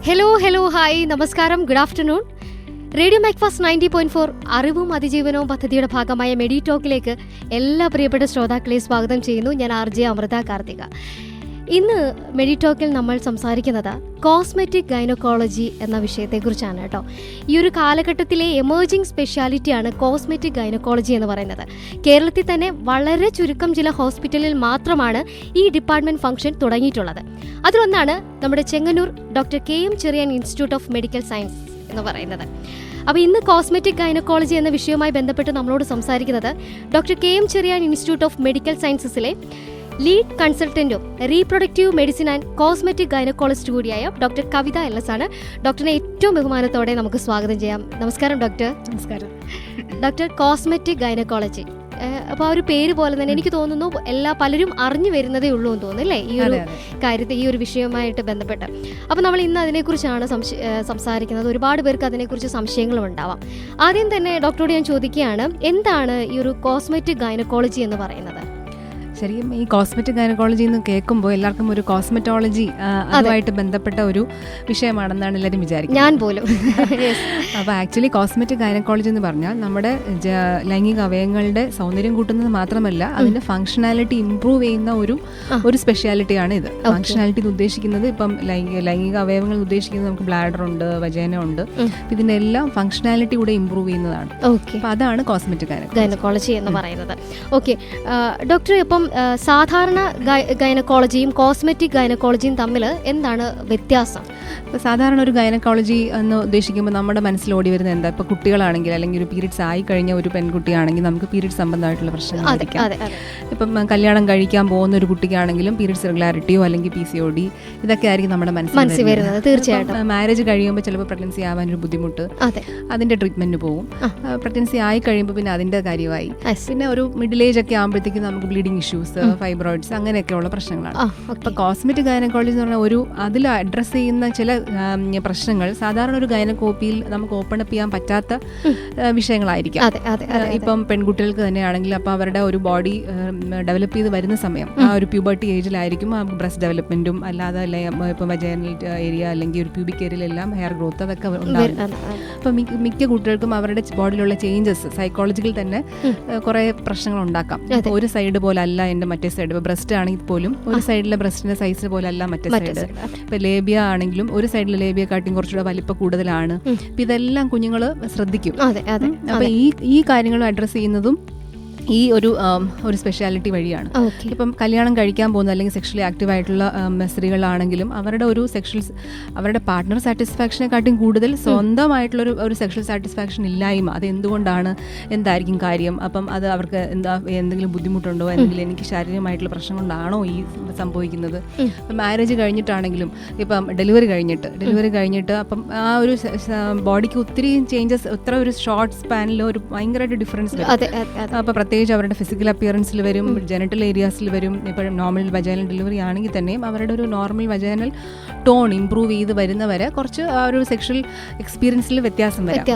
Hello hi നമസ്കാരം, good afternoon. Radio Macfast 90.4 അറിവും അതിജീവനവും പദ്ധതിയുടെ ഭാഗമായ മെഡി ടോക്കിലേക്ക് എല്ലാ പ്രിയപ്പെട്ട ശ്രോതാക്കളെയും സ്വാഗതം ചെയ്യുന്നു. ഞാൻ RJ അമൃത കാർത്തിക. ഇന്ന് മെഡി ടോക്കിൽ നമ്മൾ സംസാരിക്കുന്നത് കോസ്മെറ്റിക് ഗൈനക്കോളജി എന്ന വിഷയത്തെക്കുറിച്ചാണ് കേട്ടോ. ഈ ഒരു കാലഘട്ടത്തിലെ എമേർജിംഗ് സ്പെഷ്യാലിറ്റിയാണ് കോസ്മെറ്റിക് ഗൈനക്കോളജി എന്ന് പറയുന്നത്. കേരളത്തിൽ തന്നെ വളരെ ചുരുക്കം ചില ഹോസ്പിറ്റലിൽ മാത്രമാണ് ഈ ഡിപ്പാർട്ട്മെൻറ്റ് ഫംഗ്ഷൻ തുടങ്ങിയിട്ടുള്ളത്. അതിലൊന്നാണ് നമ്മുടെ Chengannur doctor KM Cherian institute of medical science എന്ന് പറയുന്നത്. അപ്പോൾ ഇന്ന് കോസ്മെറ്റിക് ഗൈനക്കോളജി എന്ന വിഷയവുമായി ബന്ധപ്പെട്ട് നമ്മളോട് സംസാരിക്കുന്നത് doctor KM Cherian institute of medical സയൻസസിലെ ലീഡ് കൺസൾട്ടൻറ്റും reproductive medicine and cosmetic gynaecologist കൂടിയായ ഡോക്ടർ കവിത LS ആണ്. ഡോക്ടറിനെ ഏറ്റവും ബഹുമാനത്തോടെ നമുക്ക് സ്വാഗതം ചെയ്യാം. നമസ്കാരം ഡോക്ടർ. നമസ്കാരം ഡോക്ടർ. കോസ്മെറ്റിക് ഗൈനക്കോളജി, അപ്പോൾ ആ ഒരു പേര് പോലെ തന്നെ എനിക്ക് തോന്നുന്നു പലരും അറിഞ്ഞു വരുന്നതേ ഉള്ളൂ എന്ന് തോന്നുന്നു അല്ലേ, ഈ ഒരു കാര്യത്തെ, ഈ ഒരു വിഷയവുമായിട്ട് ബന്ധപ്പെട്ട്. അപ്പോൾ നമ്മൾ ഇന്ന് അതിനെക്കുറിച്ചാണ് സംസാരിക്കുന്നത്. ഒരുപാട് പേർക്ക് അതിനെക്കുറിച്ച് സംശയങ്ങളും ഉണ്ടാവാം. ആദ്യം തന്നെ ഡോക്ടറോട് ഞാൻ ചോദിക്കുകയാണ്, എന്താണ് ഈ ഒരു കോസ്മെറ്റിക് ഗൈനക്കോളജി എന്ന് പറയുന്നത്? ശരിക്കും ഈ കോസ്മെറ്റിക് ഗൈനക്കോളജി എന്ന് കേൾക്കുമ്പോൾ എല്ലാവർക്കും ഒരു കോസ്മെറ്റോളജി അതുമായിട്ട് ബന്ധപ്പെട്ട ഒരു വിഷയമാണെന്നാണ് എല്ലാവരും വിചാരിക്കുന്നത്. ഞാൻ പോലും. അപ്പോൾ ആക്ച്വലി കോസ്മെറ്റിക് ഗൈനക്കോളജി എന്ന് പറഞ്ഞാൽ നമ്മുടെ ലൈംഗിക അവയവങ്ങളുടെ സൗന്ദര്യം കൂട്ടുന്നത് മാത്രമല്ല, അതിൻ്റെ ഫങ്ഷനാലിറ്റി ഇംപ്രൂവ് ചെയ്യുന്ന ഒരു സ്പെഷ്യാലിറ്റിയാണ് ഇത്. ഫങ്ഷനാലിറ്റി എന്ന് ഉദ്ദേശിക്കുന്നത് ഇപ്പം ലൈംഗിക അവയവങ്ങൾ ഉദ്ദേശിക്കുന്നത് നമുക്ക് ബ്ലാഡർ ഉണ്ട്, വജൈന ഉണ്ട്, ഇതിൻ്റെ എല്ലാം ഫങ്ഷനാലിറ്റി കൂടെ ഇംപ്രൂവ് ചെയ്യുന്നതാണ്. അപ്പോൾ അതാണ് കോസ്മെറ്റിക് ഗൈനക്കോളജി എന്ന് പറയുന്നത്. ഓക്കെ ഡോക്ടർ, ഇപ്പം സാധാരണ ഗൈനക്കോളജിയും കോസ്മെറ്റിക് ഗൈനക്കോളജിയും തമ്മിൽ എന്താണ് വ്യത്യാസം? ഇപ്പോൾ സാധാരണ ഒരു ഗൈനക്കോളജി എന്ന് ഉദ്ദേശിക്കുമ്പോൾ നമ്മുടെ മനസ്സിൽ ഓടി വരുന്നത് എന്താ? ഇപ്പോൾ കുട്ടികളാണെങ്കിൽ അല്ലെങ്കിൽ ഒരു പീരീഡ്സ് ആയി കഴിഞ്ഞ ഒരു പെൺകുട്ടിയാണെങ്കിൽ നമുക്ക് പീരീഡ്സ് സംബന്ധമായിട്ടുള്ള പ്രശ്നങ്ങളായിരിക്കാം. ഇപ്പം കല്യാണം കഴിക്കാൻ പോകുന്ന ഒരു കുട്ടിക്കാണെങ്കിലും പീരീഡ്സ് ഇറഗുലാരിറ്റിയോ അല്ലെങ്കിൽ PCOD ഇതൊക്കെ ആയിരിക്കും നമ്മുടെ മനസ്സിൽ വരുന്നത്. തീർച്ചയായിട്ടും മാരേജ് കഴിയുമ്പോൾ ചിലപ്പോൾ പ്രഗ്നൻസി ആവാനൊരു ബുദ്ധിമുട്ട്, അതിൻ്റെ ട്രീറ്റ്മെൻറ്റ് പോകും. പ്രഗ്നൻസി ആയി കഴിയുമ്പോൾ പിന്നെ അതിൻ്റെ കാര്യമായി. പിന്നെ ഒരു മിഡിൽ ഏജ് ഒക്കെ ആകുമ്പോഴത്തേക്കും നമുക്ക് ബ്ലീഡിങ് ഇഷ്യൂസ്, ഫൈബ്രോയിഡ്സ് അങ്ങനെയൊക്കെയുള്ള പ്രശ്നങ്ങളാണ്. അപ്പോൾ കോസ്മെറ്റിക് ഗൈനക്കോളജി എന്ന് പറഞ്ഞാൽ അതിൽ അഡ്രസ്സ് ചെയ്യുന്ന ചില പ്രശ്നങ്ങൾ സാധാരണ ഒരു ഗൈനക്കോപ്പിയിൽ നമുക്ക് ഓപ്പൺ അപ്പ് ചെയ്യാൻ പറ്റാത്ത വിഷയങ്ങളായിരിക്കാം. ഇപ്പം പെൺകുട്ടികൾക്ക് തന്നെയാണെങ്കിൽ അപ്പോൾ അവരുടെ ഒരു ബോഡി ഡെവലപ്പ് ചെയ്ത് വരുന്ന സമയം ആ ഒരു പ്യൂബർട്ടി ഏജിലായിരിക്കും ആ ബ്രസ്റ്റ് ഡെവലപ്മെന്റും അല്ലാതെ ഇപ്പം വജൈനൽ ഏരിയ അല്ലെങ്കിൽ ഒരു പ്യൂബിക് ഏരിയയിലെല്ലാം ഹെയർ ഗ്രോത്ത് അതൊക്കെ ഉണ്ടാകും. അപ്പം മിക്ക കുട്ടികൾക്കും അവരുടെ ബോഡിയിലുള്ള ചേഞ്ചസ് സൈക്കോളജിക്കൽ തന്നെ കുറേ പ്രശ്നങ്ങൾ ഉണ്ടാക്കാം. ഒരു സൈഡ് പോലെ അല്ല എൻ്റെ മറ്റേ സൈഡ്. ഇപ്പോൾ ബ്രസ്റ്റ് ആണെങ്കിൽ പോലും ഒരു സൈഡിലെ ബ്രസ്റ്റിന്റെ സൈസ് പോലെ അല്ല മറ്റേ സൈഡ്. ഇപ്പോൾ ലേബിയ ആണെങ്കിലും ഒരു സൈഡിൽ ലേബിയ കാട്ടിയും കുറച്ചുകൂടെ വലിപ്പം കൂടുതലാണ്. അപ്പം ഇതെല്ലാം കുഞ്ഞുങ്ങൾ ശ്രദ്ധിക്കും. അപ്പം ഈ കാര്യങ്ങൾ അഡ്രസ്സ് ചെയ്യുന്നതും ഈ ഒരു സ്പെഷ്യാലിറ്റി വഴിയാണ്. ഇപ്പം കല്യാണം കഴിക്കാൻ പോകുന്ന അല്ലെങ്കിൽ സെക്ഷലി ആക്റ്റീവ് ആയിട്ടുള്ള സ്ത്രീകളാണെങ്കിലും അവരുടെ പാർട്ട്ണർ സാറ്റിസ്ഫാക്ഷനെക്കാട്ടും കൂടുതൽ സ്വന്തമായിട്ടുള്ള ഒരു സെക്ഷൽ സാറ്റിസ്ഫാക്ഷൻ ഇല്ലായ്മ, അത് എന്തുകൊണ്ടാണ്, എന്തായിരിക്കും കാര്യം, അപ്പം അത് അവർക്ക് എന്തെങ്കിലും ബുദ്ധിമുട്ടുണ്ടോ, എന്തെങ്കിലും എനിക്ക് ശാരീരികമായിട്ടുള്ള പ്രശ്നം കൊണ്ടാണോ ഈ സംഭവിക്കുന്നത്. ഇപ്പം മാരേജ് കഴിഞ്ഞിട്ടാണെങ്കിലും ഇപ്പം ഡെലിവറി കഴിഞ്ഞിട്ട് അപ്പം ആ ഒരു ബോഡിക്ക് ഒത്തിരി ചേഞ്ചസ്, ഇത്ര ഒരു ഷോർട്ട് സ്പാനിൽ ഒരു ഭയങ്കരമായിട്ട് ഡിഫറൻസ് വരും. അപ്പോൾ പ്രത്യേകിച്ച് അവരുടെ ഫിസിക്കൽ അപ്പിയറൻസിൽ വരും, ജെനിറ്റൽ ഏരിയാസിൽ വരും. ഇപ്പോഴും നോർമൽ വജൈനൽ ഡെലിവറി ആണെങ്കിൽ തന്നെയും അവരുടെ ഒരു നോർമൽ വജൈനൽ ടോൺ ഇംപ്രൂവ് ചെയ്ത് വരുന്നവരെ കുറച്ച് ആ ഒരു സെക്ഷൽ എക്സ്പീരിയൻസിൽ വ്യത്യാസം വരാം.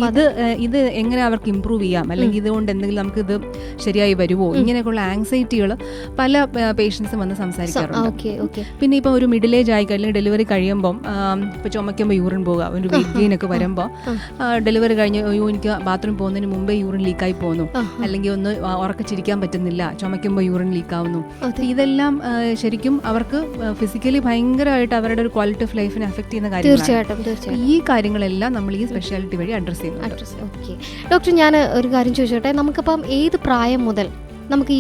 അപ്പോൾ ഇത് എങ്ങനെ അവർക്ക് ഇംപ്രൂവ് ചെയ്യാം, അല്ലെങ്കിൽ ഇതുകൊണ്ട് എന്തെങ്കിലും നമുക്ക് ഇത് ശരിയായി വരുമോ, ഇങ്ങനെയൊക്കെയുള്ള ആങ്സൈറ്റികൾ പല പേഷ്യൻസും വന്ന് സംസാരിക്കാറുണ്ട്. പിന്നെ ഇപ്പോൾ ഒരു മിഡിൽ ഏജ് ആയി കഴിഞ്ഞാൽ ഡെലിവറി കഴിയുമ്പം ഇപ്പോൾ ചുമയ്ക്കുമ്പോൾ യൂറിൻ പോകുക, ഒരു വെയിറ്റ് ഗെയിൻ ഒക്കെ വരുമ്പോൾ ഡെലിവറി കഴിഞ്ഞ് എനിക്ക് ബാത്റൂം പോകുന്നതിന് മുമ്പേ യൂറിൻ ലീക്കായി പോകുന്നു, അല്ലെങ്കിൽ ഒന്ന് ഉറക്കച്ചിരിക്കാൻ പറ്റുന്നില്ല, ചുമയ്ക്കുമ്പോൾ യൂറിൻ ലീക്കാവുന്നു. ഇതെല്ലാം ശരിക്കും അവർക്ക് ഫിസിക്കലി ഭയങ്കരമായിട്ട് അവരുടെ ഒരു ക്വാളിറ്റി ഓഫ് ലൈഫിനെ അഫക്ട് ചെയ്യുന്ന കാര്യങ്ങളാണ്. ഈ കാര്യങ്ങളെല്ലാം നമ്മൾ ഈ സ്പെഷ്യാലിറ്റി വഴി അഡ്രസ് ചെയ്യുന്നു. ഡോക്ടർ, ഞാൻ ഒരു കാര്യം ചോദിച്ചോട്ടെ, നമുക്കിപ്പം ഏത് പ്രായം മുതൽ നമുക്ക്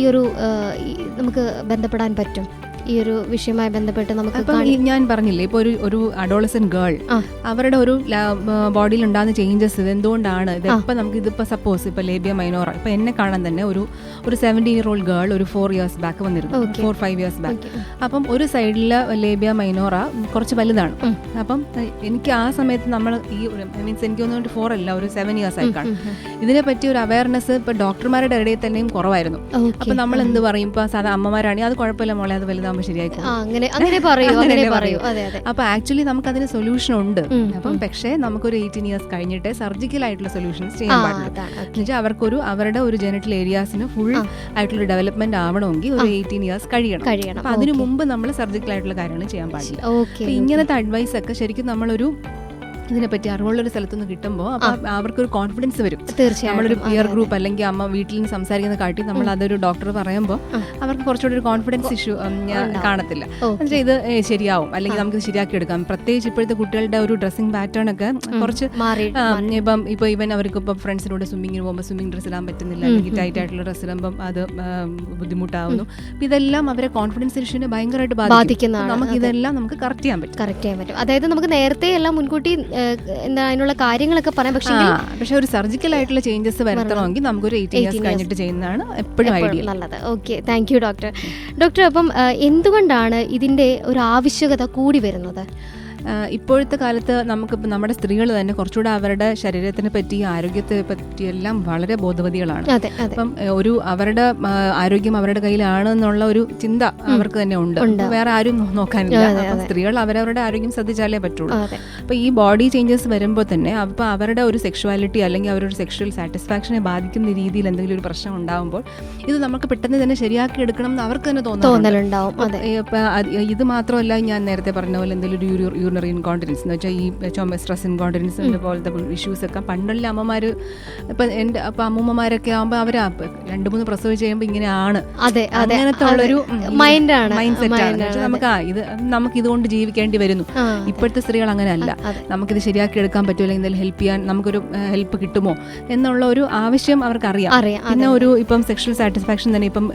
നമുക്ക് ബന്ധപ്പെടാൻ പറ്റും? ഈ ഒരു വിഷയവുമായി ബന്ധപ്പെട്ട് നമുക്ക് ഞാൻ പറഞ്ഞില്ലേ, ഇപ്പോൾ ഒരു അഡോളസെന്റ് ഗേൾ അവരുടെ ഒരു ബോഡിയിൽ ഉണ്ടാകുന്ന ചേഞ്ചസ് ഇത് എന്തുകൊണ്ടാണ്, ഇതിപ്പോൾ നമുക്ക് ഇതിപ്പോൾ സപ്പോസ് ഇപ്പോൾ ലേബിയ മൈനോറ, ഇപ്പോൾ എന്നെ കാണാൻ തന്നെ ഒരു 17-year-old ഗേൾ ഒരു 4 years ബാക്ക് വന്നിരുന്നു, 4-5 years ബാക്ക്. അപ്പം ഒരു സൈഡിലെ ലേബിയ മൈനോറ കുറച്ച് വലുതാണ്. അപ്പം എനിക്ക് ആ സമയത്ത് നമ്മൾ മീൻസ് എനിക്ക് തോന്നുന്നു 4 അല്ല, ഒരു 7 years ആയി കാണും. ഇതിനെ പറ്റി ഒരു അവയർനെസ് ഇപ്പോൾ ഡോക്ടർമാരുടെ ഇടയിൽ തന്നെയും കുറവായിരുന്നു. അപ്പം നമ്മൾ എന്ത് പറയും, ഇപ്പോൾ സാധാരണ അമ്മമാരാണെങ്കിൽ അത് കുഴപ്പമില്ല മോളെ, അത് വലുതാ ആകുമ്പോൾ ശരിയായിക്കോളും. അങ്ങനെ പറയൂ. അപ്പൊ ആക്ച്വലി നമുക്ക് അതിന് സൊല്യൂഷൻ ഉണ്ട്. അപ്പം പക്ഷേ നമുക്കൊരു 18 ഇയേഴ്സ് കഴിഞ്ഞിട്ട് സർജിക്കൽ ആയിട്ടുള്ള സൊല്യൂഷൻസ് ചെയ്യാൻ പാടില്ല. എന്നുവെച്ചാൽ അവരുടെ ഒരു ജെനിറ്റൽ ഏരിയാസിന് ഫുൾ ആയിട്ടുള്ള ഡെവലപ്മെന്റ് ആവണമെങ്കിൽ ഒരു 18 ഇയേഴ്സ് കഴിയണം. അപ്പൊ അതിനു മുമ്പ് നമ്മൾ സർജിക്കൽ ആയിട്ടുള്ള കാര്യങ്ങൾ ചെയ്യാൻ പാടില്ല. അപ്പൊ ഇങ്ങനത്തെ അഡ്വൈസ് ഒക്കെ ശരിക്കും നമ്മളൊരു ഇതിനെപ്പറ്റി അറിവുള്ളൊരു സ്ഥലത്തുനിന്ന് കിട്ടുമ്പോൾ അപ്പൊ അവർക്കൊരു കോൺഫിഡൻസ് വരും. നമ്മളൊരു പിയർ ഗ്രൂപ്പ് അല്ലെങ്കിൽ അമ്മ വീട്ടിൽ നിന്ന് സംസാരിക്കുന്ന കാട്ടി നമ്മൾ അതൊരു ഡോക്ടർ പറയുമ്പോൾ അവർക്ക് കുറച്ചുകൂടി ഒരു കോൺഫിഡൻസ് ഇഷ്യൂ കാണത്തില്ല. എന്നുവെച്ചാൽ ഇത് ശരിയാവും, അല്ലെങ്കിൽ നമുക്ക് ശരിയാക്കി എടുക്കാം. പ്രത്യേകിച്ച് ഇപ്പോഴത്തെ കുട്ടികളുടെ ഒരു ഡ്രസ്സിംഗ് പാറ്റേൺ ഒക്കെ കുറച്ച് ഇപ്പൊ ഇവൻ അവർക്ക് ഇപ്പം ഫ്രണ്ട്സിനോട് സ്വിമ്മിങ്ങിന് പോകുമ്പോൾ സ്വിമ്മിംഗ് ഡ്രസ്സ് ഇടാൻ പറ്റുന്നില്ല, അല്ലെങ്കിൽ ടൈറ്റ് ആയിട്ടുള്ള ഡ്രസ്സ് ഇടുമ്പം അത് ബുദ്ധിമുട്ടാവുന്നു. ഇതെല്ലാം അവരെ കോൺഫിഡൻസ് ഇഷ്യൂവിനെ ഭയങ്കരമായിട്ട് ബാധിക്കുന്നതാണ്. നമുക്ക് ഇതെല്ലാം നമുക്ക് കറക്റ്റ് ചെയ്യാൻ പറ്റും. അതായത് നമുക്ക് നേരത്തെ എല്ലാം മുൻകൂട്ടി എന്താ അതിനുള്ള കാര്യങ്ങളൊക്കെ പറയാം. പക്ഷെ ഒരു സർജിക്കൽ ആയിട്ടുള്ള ചേഞ്ചസ് വരുത്തണമെങ്കിൽ നമുക്കൊരു 18 ഇയേഴ്സ് കഴിഞ്ഞിട്ട് ചെയ്യുന്നതാണ് എപ്പോഴും ഐഡിയൽ. നല്ലത്. Okay, thank you doctor. അപ്പം എന്തുകൊണ്ടാണ് ഇതിന്റെ ഒരു ആവശ്യകത കൂടി വരുന്നത്? ഇപ്പോഴത്തെ കാലത്ത് നമുക്കിപ്പോൾ നമ്മുടെ സ്ത്രീകൾ തന്നെ കുറച്ചുകൂടെ അവരുടെ ശരീരത്തിനെ പറ്റി ആരോഗ്യത്തെ പറ്റിയെല്ലാം വളരെ ബോധവതികളാണ്. അപ്പം അവരുടെ ആരോഗ്യം അവരുടെ കയ്യിലാണ് എന്നുള്ള ഒരു ചിന്ത അവർക്ക് തന്നെ ഉണ്ട്. വേറെ ആരും നോക്കാനില്ല. സ്ത്രീകൾ അവരവരുടെ ആരോഗ്യം ശ്രദ്ധിച്ചാലേ പറ്റുള്ളൂ. അപ്പോൾ ഈ ബോഡി ചേഞ്ചസ് വരുമ്പോൾ തന്നെ അപ്പോൾ അവരുടെ ഒരു സെക്ഷുവാലിറ്റി അല്ലെങ്കിൽ അവരുടെ സെക്ഷൽ സാറ്റിസ്ഫാക്ഷനെ ബാധിക്കുന്ന രീതിയിൽ എന്തെങ്കിലും ഒരു പ്രശ്നം ഉണ്ടാകുമ്പോൾ ഇത് നമുക്ക് പെട്ടെന്ന് തന്നെ ശരിയാക്കി എടുക്കണം എന്ന് അവർക്ക് തന്നെ തോന്നലുണ്ടാവും. ഇത് മാത്രമല്ല, ഞാൻ നേരത്തെ പറഞ്ഞ പോലെ എന്തെങ്കിലും ഒരു യൂറിനറി ഇൻകോണ്ടിനൻസ് എന്ന് വെച്ചാൽ ഈ സ്ട്രെസ് ഇൻകോണ്ടിനൻസിന്റെ പോലത്തെ ഇഷ്യൂസ് ഒക്കെ പണ്ടുള്ള അമ്മമാര് ഇപ്പൊ അമ്മൂമ്മമാരൊക്കെ ആകുമ്പോൾ അവർ 2-3 പ്രസവം ചെയ്യുമ്പോൾ ഇങ്ങനെയാണ്, അങ്ങനത്തെ ഉള്ളൊരു മൈൻഡ് സെറ്റ്. നമുക്ക് ഇതുകൊണ്ട് ജീവിക്കേണ്ടി വരുന്നു. ഇപ്പോഴത്തെ സ്ത്രീകൾ അങ്ങനെയല്ല. നമുക്കിത് ശരിയാക്കി എടുക്കാൻ പറ്റുമോ, അല്ലെങ്കിൽ എന്തെങ്കിലും ഹെൽപ്പ് ചെയ്യാൻ നമുക്കൊരു ഹെൽപ്പ് കിട്ടുമോ എന്നുള്ള ഒരു ആവശ്യം അവർക്കറിയാം. പിന്നെ ഇപ്പം സെക്ഷൽ സാറ്റിസ്ഫാക്ഷൻ തന്നെ ഇപ്പം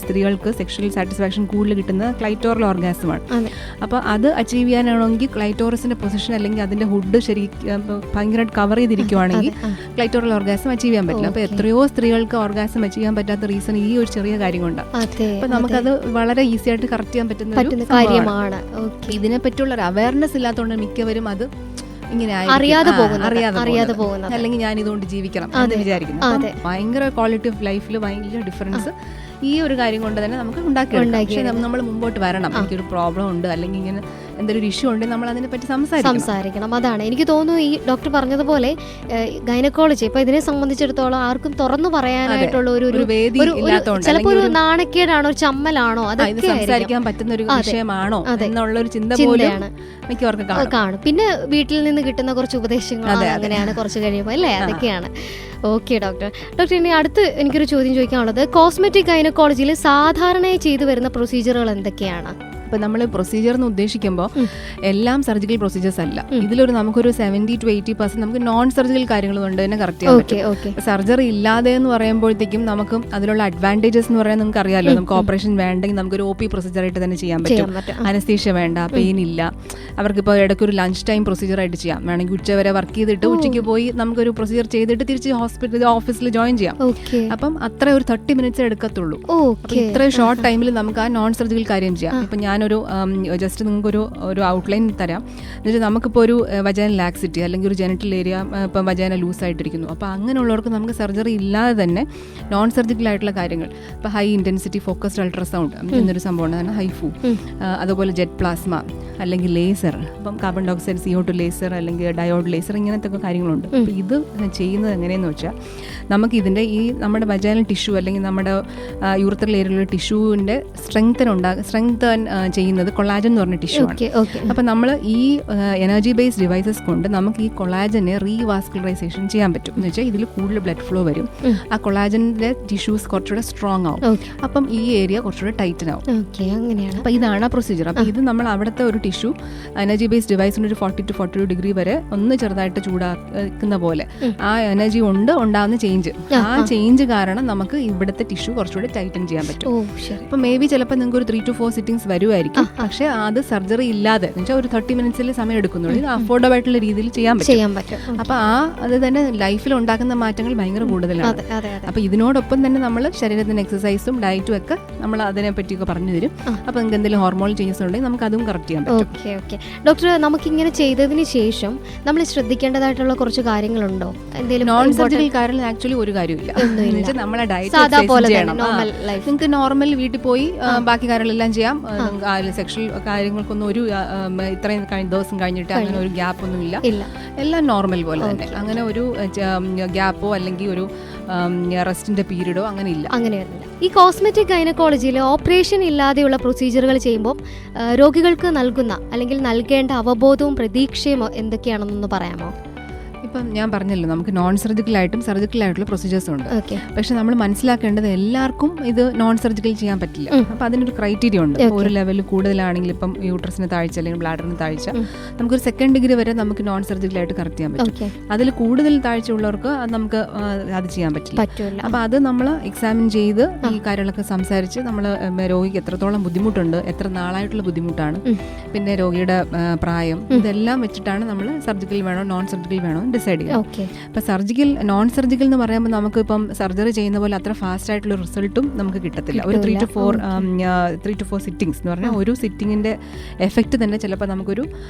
സ്ത്രീകൾക്ക് സെക്ഷൽ സാറ്റിസ്ഫാക്ഷൻ കൂടുതൽ കിട്ടുന്നത് ക്ലൈറ്റോറൽ ഓർഗാസമാണ്. അപ്പൊ അത് അച്ചീവ് ചെയ്യാനാണെങ്കിൽ ക്ലൈറ്റോറസിന്റെ പൊസിഷൻ അല്ലെങ്കിൽ അതിന്റെ ഹുഡ് ശരിക്കും ഭയങ്കരമായിട്ട് കവർ ചെയ്തിരിക്കുവാണെങ്കിൽ ക്ലൈറ്റോറൽ ഓർഗാസം അച്ചീവ് ചെയ്യാൻ പറ്റില്ല. അപ്പൊ എത്രയോ സ്ത്രീകൾക്ക് ഓർഗാസം അച്ചീവ് ചെയ്യാൻ പറ്റാത്ത റീസൺ ഈ ഒരു ചെറിയ കാര്യം കൊണ്ടാണ്. അപ്പൊ നമുക്കത് വളരെ ഈസി ആയിട്ട് കറക്റ്റ് ചെയ്യാൻ പറ്റുന്ന കാര്യമാണ്. ഇതിനെ പറ്റിയുള്ള ഒരു അവയർനെസ് ഇല്ലാത്തതുകൊണ്ട് മിക്കവരും അത് ഇങ്ങനെ അറിയാതെ പോകുന്നത്, അല്ലെങ്കിൽ ഞാൻ ഇതുകൊണ്ട് ജീവിക്കണം എന്ന് വിചാരിക്കുന്നു. ഭയങ്കര ക്വാളിറ്റി ഓഫ് ലൈഫിൽ ഭയങ്കര ഡിഫറൻസ് ഈ ഒരു കാര്യം കൊണ്ട് തന്നെ നമുക്ക് ഉണ്ടാക്കി. പക്ഷെ നമ്മൾ മുമ്പോട്ട് വരണം. എനിക്കൊരു പ്രോബ്ലം ഉണ്ട്, അല്ലെങ്കിൽ ഇങ്ങനെ എന്തെങ്കിലും ഒരു ഇഷ്യൂ ഉണ്ടെങ്കിൽ നമ്മൾ അതിനെ പറ്റി സംസാരിക്കണം. അതാണ് എനിക്ക് തോന്നുന്നു ഈ ഡോക്ടർ പറഞ്ഞതുപോലെ ഗൈനക്കോളജി ഇപ്പൊ ഇതിനെ സംബന്ധിച്ചിടത്തോളം ആർക്കും തുറന്നു പറയാനായിട്ടുള്ള ഒരു വേദി ഇല്ലാത്തതുകൊണ്ട്, ചിലപ്പോൾ ഒരു നാണക്കേടാണോ, ഒരു ചമ്മലാണോ, അതൊക്കെ സംസാരിക്കാൻ പറ്റുന്ന ഒരു വിഷയമാണോ എന്നുള്ള ഒരു ചിന്തയാണ് മിക്കവർക്കും കാണും. പിന്നെ വീട്ടിൽ നിന്ന് കിട്ടുന്ന കുറച്ച് ഉപദേശങ്ങൾ അങ്ങനെയാണ് കുറച്ച് കഴിയുമ്പോൾ അല്ലേ, അതൊക്കെയാണ്. Okay doctor. ഇനി അടുത്ത് എനിക്കൊരു ചോദ്യം ചോദിക്കാനുള്ളത്, കോസ്മെറ്റിക് ഗൈനക്കോളജിയിൽ സാധാരണയായി ചെയ്തു വരുന്ന പ്രൊസീജിയറുകൾ എന്തൊക്കെയാണ്? ഇപ്പം നമ്മൾ പ്രൊസീജിയർ എന്ന് ഉദ്ദേശിക്കുമ്പോൾ എല്ലാം സർജിക്കൽ പ്രൊസീജിയേഴ്സ് അല്ല. ഇതിലൊരു നമുക്കൊരു 70 to 80% നമുക്ക് നോൺ സർജിക്കൽ കാര്യങ്ങൾ കൊണ്ട് തന്നെ കറക്റ്റ് ചെയ്യാൻ പറ്റും. സർജറി ഇല്ലാതെ എന്ന് പറയുമ്പോഴത്തേക്കും നമുക്ക് അതിലുള്ള അഡ്വാൻറ്റേജസ് എന്ന് പറയാൻ നമുക്ക് അറിയാമല്ലോ. നമുക്ക് ഓപ്പറേഷൻ വേണ്ടെങ്കിൽ നമുക്കൊരു OP പ്രൊസീജിയർ ആയിട്ട് തന്നെ ചെയ്യാൻ പറ്റും. അനസ്തീഷ്യ വേണ്ട, പെയിൻ ഇല്ല. അവർക്കിപ്പോൾ ഇടയ്ക്കൊരു ലഞ്ച് ടൈം പ്രൊസീജിയർ ആയിട്ട് ചെയ്യാം. വേണമെങ്കിൽ ഉച്ചവരെ വർക്ക് ചെയ്തിട്ട് ഉച്ചയ്ക്ക് പോയി നമുക്കൊരു പ്രൊസീജിയർ ചെയ്തിട്ട് തിരിച്ച് ഓഫീസിൽ ജോയിൻ ചെയ്യാം. അപ്പം അത്ര ഒരു 30 minutes എടുക്കത്തുള്ളൂ. ഇത്രയും ഷോർട്ട് ടൈമിൽ നമുക്ക് ആ നോൺ സർജിക്കൽ കാര്യം ചെയ്യാം. ഇപ്പം ഞാനൊരു ജസ്റ്റ് നിങ്ങൾക്കൊരു ഔട്ട്ലൈൻ തരാം. എന്നുവെച്ചാൽ നമുക്കിപ്പോൾ ഒരു വജൈനൽ ലാക്സിറ്റി അല്ലെങ്കിൽ ഒരു ജെനിറ്റൽ ഏരിയ ഇപ്പം വജൈന ലൂസായിട്ടിരിക്കുന്നു. അപ്പോൾ അങ്ങനെയുള്ളവർക്ക് നമുക്ക് സർജറി ഇല്ലാതെ തന്നെ നോൺ സർജിക്കൽ ആയിട്ടുള്ള കാര്യങ്ങൾ, ഇപ്പോൾ ഹൈ ഇൻറ്റൻസിറ്റി ഫോക്കസ്ഡ് അൾട്രാസൗണ്ട് എന്നൊരു സംഭവമാണ്, ഹൈഫു, അതുപോലെ ജെറ്റ് പ്ലാസ്മ അല്ലെങ്കിൽ ലേസർ, ഇപ്പം carbon dioxide CO2 laser അല്ലെങ്കിൽ ഡയോഡ് ലേസർ, ഇങ്ങനത്തെ ഒക്കെ കാര്യങ്ങളുണ്ട്. അപ്പോൾ ഇത് ചെയ്യുന്നത് എങ്ങനെയെന്ന് വെച്ചാൽ നമുക്ക് ഇതിൻ്റെ ഈ നമ്മുടെ വജൈനൽ ടിഷ്യൂ അല്ലെങ്കിൽ നമ്മുടെ യൂറിത്രൽ ഏരിയയിലുള്ള ടിഷ്യൂവിൻ്റെ സ്ട്രെങ്തൻ ചെയ്യുന്നത് കൊളാജൻ എന്ന് പറഞ്ഞ ടിഷ്യൂ ആണ്. അപ്പം നമ്മൾ ഈ എനർജി ബേസ്ഡ് ഡിവൈസസ് കൊണ്ട് നമുക്ക് ഈ കൊളാജനെ റീവാസ്കുലറൈസേഷൻ ചെയ്യാൻ പറ്റും. എന്ന് വെച്ചാൽ ഇതിൽ കൂടുതൽ ബ്ലഡ് ഫ്ലോ വരും, ആ കൊളാജൻ്റെ ടിഷ്യൂസ് കുറച്ചുകൂടെ സ്ട്രോങ് ആവും, അപ്പം ഈ ഏരിയ കുറച്ചുകൂടെ ടൈറ്റൻ ആവും. അപ്പം ഇതാണ് ആ പ്രൊസീജിയർ. അപ്പം ഇത് നമ്മൾ അവിടുത്തെ ഒരു ടിഷ്യൂ എനർജി ബേസ്ഡ് ഡിവൈസിൻ്റെ ഒരു 40 to 42 ഡിഗ്രി വരെ ഒന്ന് ചെറുതായിട്ട് ചൂടാക്കുന്ന പോലെ ആ എനർജി കൊണ്ട് ഉണ്ടാകുന്ന ചേഞ്ച്, ആ ചേഞ്ച് കാരണം നമുക്ക് ഇവിടുത്തെ ടിഷ്യൂ കുറച്ചുകൂടെ ടൈറ്റൻ ചെയ്യാൻ പറ്റും. അപ്പം മേ ബി ചിലപ്പോൾ നിങ്ങൾക്ക് ഒരു 3 to 4 സിറ്റിംഗ്സ് വരുമായിരിക്കും. ചെയ്യുമായിരിക്കും, പക്ഷെ അത് സർജറി ഇല്ലാതെ എന്ന് വെച്ചാൽ ഒരു 30 മിനിറ്റ്സിൽ സമയം എടുക്കുന്നുള്ളൂ. ഇത് അഫോർഡബിൾ ആയിട്ടുള്ള രീതിയിൽ ചെയ്യാൻ പറ്റും. അപ്പൊ അത് തന്നെ ലൈഫിൽ ഉണ്ടാക്കുന്ന മാറ്റങ്ങൾ ഭയങ്കര കൂടുതലാണ്. അപ്പൊ ഇതിനോടൊപ്പം തന്നെ നമ്മൾ ശരീരത്തിന് എക്സസൈസും ഡയറ്റും ഒക്കെ നമ്മൾ അതിനെ പറ്റിയൊക്കെ പറഞ്ഞു തരും. അപ്പൊ നിങ്ങൾക്ക് എന്തെങ്കിലും ഹോർമോൺ ചേഞ്ചസ് ഉണ്ടെങ്കിൽ നമുക്ക് അതും കറക്റ്റ് ചെയ്യാൻ പറ്റും. ഓക്കെ ഡോക്ടർ, നമുക്കിങ്ങനെ ചെയ്തതിന് ശേഷം നമ്മൾ ശ്രദ്ധിക്കേണ്ടതായിട്ടുള്ള കുറച്ച് കാര്യങ്ങളുണ്ടോ? എന്തെങ്കിലും നോൺ സർജിക്കൽ കാര്യം ആക്ച്വലി ഒരു കാര്യമില്ല. നമ്മളെ ഡയറ്റ് നിങ്ങൾക്ക് നോർമൽ വീട്ടിൽ പോയി ബാക്കി കാര്യങ്ങളെല്ലാം ചെയ്യാം. സെക്ഷൽ കാര്യങ്ങൾക്കൊന്നും ഒരു ഇത്രയും ദിവസം കഴിഞ്ഞിട്ട് അങ്ങനെ ഒരു ഗ്യാപ്പ് ഒന്നും ഇല്ല, എല്ലാം നോർമൽ പോലെ തന്നെ. അങ്ങനെ ഒരു ഗ്യാപ്പോ അല്ലെങ്കിൽ ഒരു റെസ്റ്റിന്റെ പീരീഡോ അങ്ങനെ ഇല്ല. ഈ കോസ്മെറ്റിക് ഗൈനക്കോളജിയിൽ ഓപ്പറേഷൻ ഇല്ലാതെയുള്ള പ്രൊസീജിയറുകൾ ചെയ്യുമ്പോൾ രോഗികൾക്ക് നൽകുന്ന അല്ലെങ്കിൽ നൽകേണ്ട അവബോധവും പ്രതീക്ഷയും എന്തൊക്കെയാണെന്നൊന്ന് പറയാമോ? ഇപ്പം ഞാൻ പറഞ്ഞല്ലോ, നമുക്ക് നോൺ സർജിക്കലായിട്ടും സർജിക്കലായിട്ടുള്ള പ്രൊസീജിയേഴ്സ് ഉണ്ട്. പക്ഷെ നമ്മൾ മനസ്സിലാക്കേണ്ടത് എല്ലാവർക്കും ഇത് നോൺ സർജിക്കൽ ചെയ്യാൻ പറ്റില്ല. അപ്പം അതിനൊരു ക്രൈറ്റീരിയ ഉണ്ട്. ഒരു ലെവൽ കൂടുതലാണെങ്കിൽ ഇപ്പം യൂട്രസിന് താഴ്ച അല്ലെങ്കിൽ ബ്ലാഡറിന് താഴ്ച നമുക്കൊരു 2nd ഡിഗ്രി വരെ നമുക്ക് നോൺ സർജിക്കലായിട്ട് കറക്റ്റ് ചെയ്യാൻ പറ്റും. അതിൽ കൂടുതൽ താഴ്ച ഉള്ളവർക്ക് നമുക്ക് അത് ചെയ്യാൻ പറ്റില്ല. അപ്പം അത് നമ്മൾ എക്സാമിൻ ചെയ്ത് ഈ കാര്യങ്ങളൊക്കെ സംസാരിച്ച് നമ്മൾ രോഗിക്ക് എത്രത്തോളം ബുദ്ധിമുട്ടുണ്ട്, എത്ര നാളായിട്ടുള്ള ബുദ്ധിമുട്ടാണ്, പിന്നെ രോഗിയുടെ പ്രായം, ഇതെല്ലാം വെച്ചിട്ടാണ് നമ്മൾ സർജിക്കൽ വേണോ നോൺ സർജിക്കൽ വേണോ ഡിസൈഡ് ചെയ്യാം. ഇപ്പം സർജിക്കൽ നോൺ സർജിക്കൽ എന്ന് പറയുമ്പോൾ നമുക്ക് ഇപ്പം സർജറി ചെയ്യുന്ന പോലെ അത്ര ഫാസ്റ്റ് ആയിട്ടുള്ള റിസൾട്ടും നമുക്ക് കിട്ടത്തില്ല. ഒരു 3 to 4 സിറ്റിംഗ്സ് എന്ന് പറഞ്ഞാൽ ഒരു സിറ്റിങ്ങിന്റെ എഫക്റ്റ് തന്നെ ചിലപ്പോൾ നമുക്കൊരു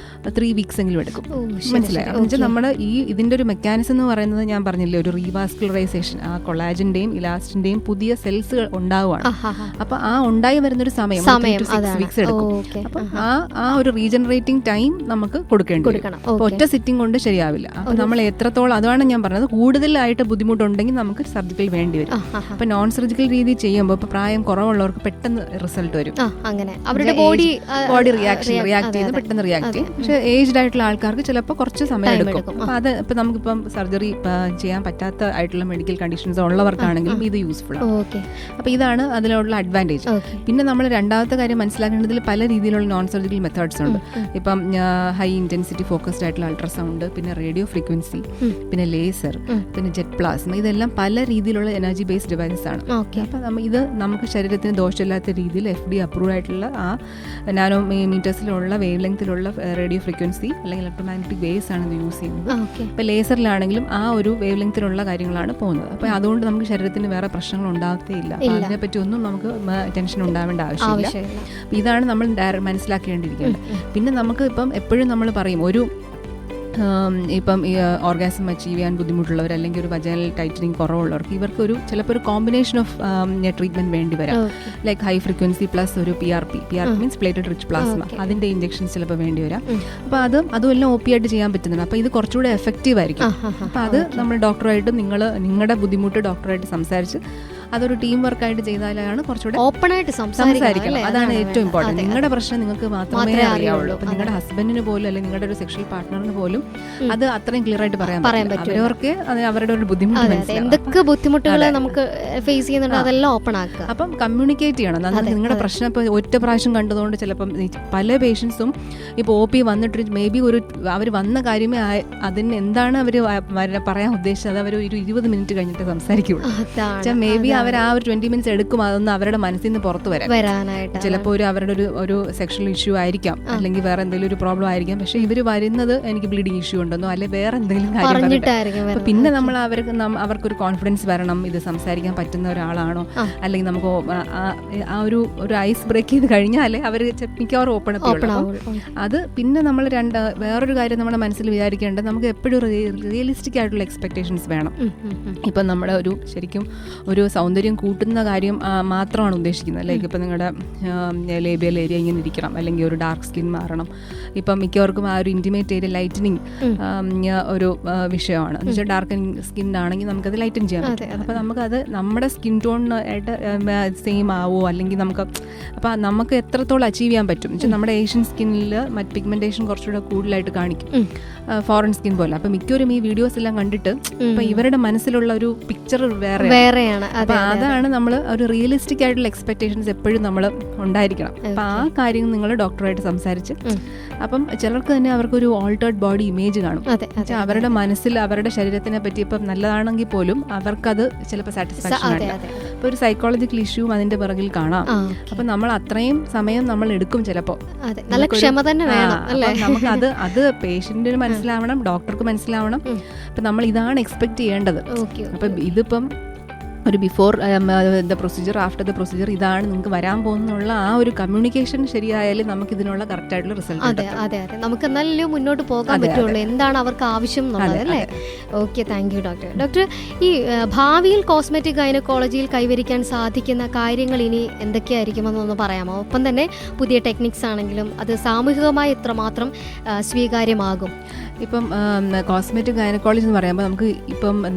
3 വീക്സ് എങ്കിലും എടുക്കും. മനസ്സിലായോ? എന്നുവെച്ചാൽ നമ്മുടെ ഇതിന്റെ ഒരു മെക്കാനിസം എന്ന് പറയുന്നത് ഞാൻ പറഞ്ഞില്ലേ, ഒരു റീവാസ്കുലറൈസേഷൻ, ആ കൊളാജന്റെയും ഇലാസ്റ്റിന്റെയും പുതിയ സെൽസ് ഉണ്ടാവുകയാണ്. അപ്പൊ ആ ഉണ്ടായി വരുന്നൊരു സമയം 6 വീക്സ് എടുക്കും. അപ്പൊ ആ ഒരു റീജനറേറ്റിംഗ് ടൈം നമുക്ക് കൊടുക്കേണ്ടി വരും. ഒറ്റ സിറ്റിംഗ് കൊണ്ട് ശരിയാവില്ല. അപ്പൊ നമ്മൾ എത്രത്തോളം, അതാണ് ഞാൻ പറഞ്ഞത്, കൂടുതലായിട്ട് ബുദ്ധിമുട്ടുണ്ടെങ്കിൽ നമുക്ക് സർജിക്കൽ വേണ്ടി വരും. അപ്പൊ നോൺ സർജിക്കൽ രീതി ചെയ്യുമ്പോൾ ഇപ്പൊ പ്രായം കുറവുള്ളവർക്ക് പെട്ടെന്ന് റിസൾട്ട് വരും. അവരുടെ ബോഡി റിയാക്ട് ചെയ്ത് പെട്ടെന്ന് റിയാക്ട് ചെയ്യും. പക്ഷെ ഏജ്ഡ് ആയിട്ടുള്ള ആൾക്കാർക്ക് ചിലപ്പോൾ കുറച്ച് സമയം എടുക്കും. അപ്പൊ അത് ഇപ്പൊ നമുക്കിപ്പം സർജറി ചെയ്യാൻ പറ്റാത്ത ആയിട്ടുള്ള മെഡിക്കൽ കണ്ടീഷൻസ് ഉള്ളവർക്കാണെങ്കിലും ഇത് യൂസ്ഫുൾ ആണ്. അപ്പൊ ഇതാണ് അതിലുള്ള അഡ്വാൻറ്റേജ്. പിന്നെ നമ്മൾ രണ്ടാമത്തെ കാര്യം മനസ്സിലാക്കേണ്ടതിൽ പല രീതിയിലുള്ള നോൺ സർജിക്കൽ മെത്തേഡ്സ് ഉണ്ട്. ഇപ്പം ഹൈ ഇന്റൻസിറ്റി ഫോക്കസ്ഡ് ആയിട്ടുള്ള അൾട്രാസൗണ്ട്, പിന്നെ റേഡിയോ ഫ്രീക്വൻസി, പിന്നെ ലേസർ, പിന്നെ ജെറ്റ് പ്ലാസ്മ, ഇതെല്ലാം പല രീതിയിലുള്ള എനർജി ബേസ്ഡ് ഡിവൈസസ് ആണ്. അപ്പം ഇത് നമുക്ക് ശരീരത്തിന് ദോഷമില്ലാത്ത രീതിയിൽ FDA അപ്രൂവ് ആയിട്ടുള്ള ആ നാനോമീറ്റേഴ്സിലുള്ള വേവ് ലെങ്ത്തിലുള്ള റേഡിയോ ഫ്രീക്വൻസി അല്ലെങ്കിൽ ഇലക്ട്രോമാഗ്നറ്റിക് വേവ്സ് ആണ് ഇത് യൂസ് ചെയ്യുന്നത്. ഇപ്പം ലേസറിലാണെങ്കിലും ആ ഒരു വേവ് ലെങ്ത്തിലുള്ള കാര്യങ്ങളാണ് പോകുന്നത്. അപ്പം അതുകൊണ്ട് നമുക്ക് ശരീരത്തിന് വേറെ പ്രശ്നങ്ങൾ ഉണ്ടാകത്തേയില്ല. അതിനെപ്പറ്റി ഒന്നും നമുക്ക് ടെൻഷൻ ഉണ്ടാവേണ്ട ആവശ്യമില്ല. ഇതാണ് നമ്മൾ മനസ്സിലാക്കേണ്ടിയിരിക്കുന്നത്. പിന്നെ നമുക്ക് ഇപ്പം എപ്പോഴും നമ്മൾ പറയും, ഒരു ഇപ്പം ഈ ഓർഗാസം അച്ചീവ് ചെയ്യാൻ ബുദ്ധിമുട്ടുള്ളവർ അല്ലെങ്കിൽ ഒരു വജൈനൽ ടൈറ്റനിങ് കുറവുള്ളവർക്ക് ഇവർക്ക് ചിലപ്പോൾ ഒരു കോമ്പിനേഷൻ ഓഫ് ട്രീറ്റ്മെന്റ് വേണ്ടി വരാം. ലൈക്ക് ഹൈ ഫ്രീക്വൻസി പ്ലസ് ഒരു PRP means plated rich plasma, അതിന്റെ ഇഞ്ചക്ഷൻസ് ചിലപ്പോൾ വേണ്ടി വരാം. അപ്പോൾ അതും എല്ലാം OP ആയിട്ട് ചെയ്യാൻ പറ്റുന്നുണ്ട്. അപ്പോൾ ഇത് കുറച്ചുകൂടെ എഫക്റ്റീവ് ആയിരിക്കും. അപ്പോൾ അത് നമ്മൾ ഡോക്ടറായിട്ട് നിങ്ങളുടെ ബുദ്ധിമുട്ട് ഡോക്ടറായിട്ട് സംസാരിച്ച് അതൊരു ടീം വർക്കായിട്ട് ചെയ്താലാണ് കുറച്ചുകൂടെ ഓപ്പൺ ആയിട്ട് സംസാരിക്കണം. അതാണ് ഏറ്റവും ഇമ്പോർട്ടൻറ്റ്. നിങ്ങളുടെ പ്രശ്നം നിങ്ങൾക്ക് മാത്രമേ അറിയാവുള്ളൂ. അപ്പം നിങ്ങളുടെ ഹസ്ബൻഡിന് പോലും അല്ലെങ്കിൽ നിങ്ങളുടെ ഒരു സെക്ഷൽ പാർട്ട്ണറിന് പോലും അത് അത്രയും ക്ലിയർ ആയിട്ട് പറയാൻ പറ്റും. അവർക്ക് അവരുടെ ഒരു ബുദ്ധിമുട്ട്, എന്തൊക്കെ ബുദ്ധിമുട്ടുകൾ നമുക്ക് ഫേസ് ചെയ്യുന്നുണ്ട്, അതെല്ലാം ഓപ്പൺ ആക്കുക. അപ്പം കമ്മ്യൂണിക്കേറ്റ് ചെയ്യണം. നിങ്ങളുടെ പ്രശ്നം ഇപ്പോൾ ഒറ്റ പ്രാവശ്യം കണ്ടതുകൊണ്ട് ചിലപ്പം പല പേഷ്യൻസും ഇപ്പോൾ OP വന്നിട്ട് മേ ബി അവർ വന്ന കാര്യമേ അതിന് എന്താണ് അവർ പറയാൻ ഉദ്ദേശിച്ചത് അത് അവർ ഒരു 20 മിനിറ്റ് കഴിഞ്ഞിട്ട് സംസാരിക്കുള്ളൂ. മേ ബി അവർ ആ ഒരു 20 മിനിറ്റ്സ് എടുക്കും അതൊന്ന് അവരുടെ മനസ്സിൽ നിന്ന് പുറത്ത് വരാനായിട്ട്. ചിലപ്പോൾ അവരുടെ ഒരു സെക്ഷൽ ഇഷ്യൂ ആയിരിക്കാം, അല്ലെങ്കിൽ വേറെ എന്തെങ്കിലും ഒരു പ്രോബ്ലം ആയിരിക്കാം. പക്ഷെ ഇവർ വരുന്നത് എനിക്ക് ബ്ലീഡിങ് ഇഷ്യൂ ഉണ്ടെന്നോ അല്ലെങ്കിൽ വേറെ എന്തെങ്കിലും കാര്യം. പിന്നെ നമ്മൾ അവർക്കൊരു കോൺഫിഡൻസ് വരണം, ഇത് സംസാരിക്കാൻ പറ്റുന്ന ഒരാളാണോ, അല്ലെങ്കിൽ നമുക്ക് ആ ഒരു ഐസ് ബ്രേക്ക് ചെയ്ത് കഴിഞ്ഞാൽ അവർ മിക്കവാറും ഓപ്പൺ അപ്പ് ചെയ്യണം. അത് പിന്നെ നമ്മൾ വേറൊരു കാര്യം നമ്മുടെ മനസ്സിൽ വിചാരിക്കേണ്ടത്, നമുക്ക് എപ്പോഴും റിയലിസ്റ്റിക് ആയിട്ടുള്ള എക്സ്പെക്ടേഷൻസ് വേണം. ഇപ്പം നമ്മുടെ ശരിക്കും ഒരു സൗന്ദര്യം കൂട്ടുന്ന കാര്യം മാത്രമാണ് ഉദ്ദേശിക്കുന്നത്. ലൈക്ക് ഇപ്പം നിങ്ങളുടെ ലേബിയൽ ഏരിയ ഇങ്ങനെ ഇരിക്കണം, അല്ലെങ്കിൽ ഒരു ഡാർക്ക് സ്കിൻ മാറണം. ഇപ്പം മിക്കവർക്കും ആ ഒരു ഇൻറ്റിമേറ്റ് ഏരിയ ലൈറ്റനിങ് ഒരു വിഷയമാണ്. എന്ന് വെച്ചാൽ ഡാർക്കനിങ് സ്കിൻ ആണെങ്കിൽ നമുക്കത് ലൈറ്റൻ ചെയ്യാൻ പറ്റും. അപ്പോൾ നമുക്കത് നമ്മുടെ സ്കിൻ ടോണിനായിട്ട് സെയിം ആവോ, അല്ലെങ്കിൽ അപ്പോൾ നമുക്ക് എത്രത്തോളം അച്ചീവ് ചെയ്യാൻ പറ്റും. എന്ന് വെച്ചാൽ നമ്മുടെ ഏഷ്യൻ സ്കിന്നിൽ മറ്റ് പിഗ്മെന്റേഷൻ കുറച്ചുകൂടെ കൂടുതലായിട്ട് കാണിക്കും, ഫോറിൻ സ്കിൻ പോലെ. അപ്പം മിക്കവരും ഈ വീഡിയോസ് എല്ലാം കണ്ടിട്ട് ഇപ്പം ഇവരുടെ മനസ്സിലുള്ള ഒരു പിക്ചർ വേറെയാണ്. അപ്പം അതാണ് നമ്മൾ ഒരു റിയലിസ്റ്റിക് ആയിട്ടുള്ള എക്സ്പെക്ടേഷൻസ് എപ്പോഴും നമ്മൾ ഉണ്ടായിരിക്കണം. അപ്പം ആ കാര്യം നിങ്ങൾ ഡോക്ടറായിട്ട് സംസാരിച്ച്, അപ്പം ചിലർക്ക് തന്നെ അവർക്കൊരു ഓൾട്ടേർഡ് ബോഡി ഇമേജ് കാണും. അവരുടെ മനസ്സിൽ അവരുടെ ശരീരത്തിനെ പറ്റി ഇപ്പം നല്ലതാണെങ്കിൽ പോലും അവർക്കത് ചിലപ്പോൾ സാറ്റിസ്ഫാക്ഷൻ ആവില്ല. അപ്പോൾ ഒരു സൈക്കോളജിക്കൽ ഇഷ്യൂവും അതിൻ്റെ പിറകിൽ കാണാം. അപ്പം നമ്മൾ അത്രയും സമയം നമ്മൾ എടുക്കും ചിലപ്പോൾ. നല്ല ക്ഷമ തന്നെ വേണം. നമുക്ക് അത് പേഷ്യന്റിന് മനസ്സിലാവണം, ഡോക്ടർക്ക് മനസ്സിലാവണം. അപ്പം നമ്മൾ ഇതാണ് എക്സ്പെക്ട് ചെയ്യേണ്ടത്. അപ്പം ഇതിപ്പം ഒരു before the procedure, after the procedure, ഇതാണ് നിങ്ങൾക്ക് വരാൻ പോകുന്നുള്ള ആ ഒരു കമ്മ്യൂണിക്കേഷൻ ശരിയായാലും നമുക്ക് ഇതിനുള്ള കറക്റ്റ് ആയിട്ടുള്ള റിസൾട്ട്. അതെ അതെ അതെ, നമുക്ക് നല്ല മുന്നോട്ട് പോകാൻ പറ്റുള്ളൂ, എന്താണ് അവർക്ക് ആവശ്യം എന്നുള്ളത് അല്ലേ. Okay, thank you doctor. Doctor, ഈ ഭാവിയിൽ കോസ്മെറ്റിക് ഗൈനക്കോളജിയിൽ കൈവരിക്കാൻ സാധിക്കുന്ന കാര്യങ്ങൾ ഇനി എന്തൊക്കെയായിരിക്കുമെന്നൊന്ന് പറയാമോ? ഒപ്പം തന്നെ പുതിയ ടെക്നിക്സ് ആണെങ്കിലും അത് സാമൂഹികമായി എത്രമാത്രം സ്വീകാര്യമാകും? ഇപ്പം കോസ്മെറ്റിക് ഗൈനക്കോളജി എന്ന് പറയുമ്പോൾ